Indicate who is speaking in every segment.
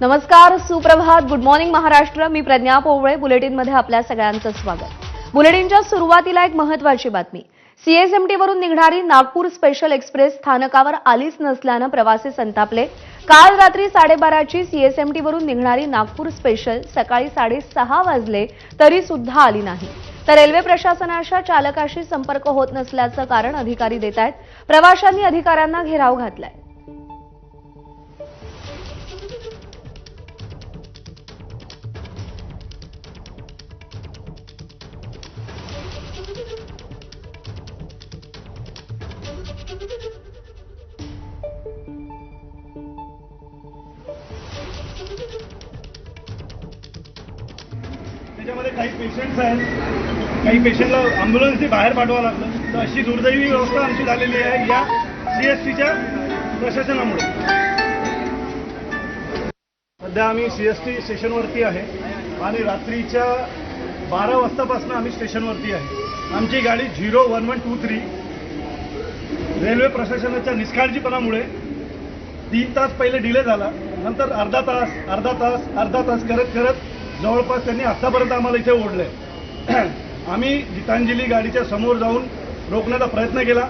Speaker 1: नमस्कार, सुप्रभात, good morning Maharashtra. मी प्रज्ञा पोवळे. बुलेटिनमध्ये आपल्या सगळ्यांचं स्वागत. बुलेटिनच्या सुरुवातीला एक महत्त्वाची बातमी. सीएसएमटी वरून निघणारी नागपूर स्पेशल एक्सप्रेस स्थानकावर आलीच नसल्यानं प्रवासी संतापले. काल रात्री 12:30ची सीएसएमटी वरून निघणारी नागपूर स्पेशल सकाळी 6:30 वाजले तरी सुद्धा आली नाही. तर रेल्वे प्रशासनाच्या चालकाशी संपर्क होत नसल्याचं कारण अधिकारी देत आहेत. प्रवाशांनी अधिकाऱ्यांना घेराव घातलाय.
Speaker 2: त्याच्यामध्ये काही पेशंट्स आहेत, काही पेशंटला ॲम्ब्युलन्सने बाहेर पाठवावं लागलं. तर अशी दुर्दैवी व्यवस्था आमची झालेली आहे या सीएसटीच्या प्रशासनामुळे. सध्या आम्ही सीएसटी स्टेशनवरती आहे आणि रात्रीच्या 12 वाजतापासून आम्ही स्टेशनवरती आहे. आमची गाडी 01123 रेल्वे प्रशासनाच्या निष्काळजीपणामुळे 3 तास पहिले डिले झाला. नंतर अर्धा तास करत जवळपास त्यांनी आतापर्यंत आम्हाला इथे ओढलंय. आम्ही गीतांजली गाडीच्या समोर जाऊन रोखण्याचा प्रयत्न केला,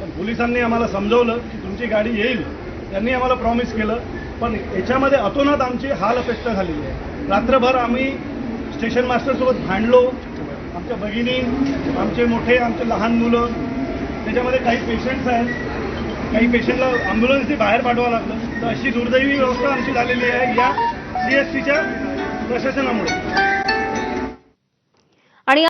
Speaker 2: पण पोलिसांनी आम्हाला समजवलं की तुमची गाडी येईल. त्यांनी आम्हाला प्रॉमिस केलं, पण याच्यामध्ये अतोनात आमची हाल अपेष्टा झालेली आहे. रात्रभर आम्ही स्टेशन मास्टरसोबत भांडलो. आमच्या भगिनी, आमचे मोठे, आमचे लहान मुलं, त्याच्यामध्ये काही पेशंट्स आहेत, काही पेशंटला ॲम्ब्युलन्सने बाहेर पाठवावं लागलं. तर अशी दुर्दैवी व्यवस्था आमची झालेली आहे या सीएसटीच्या प्रशासनामुळे.
Speaker 1: आणि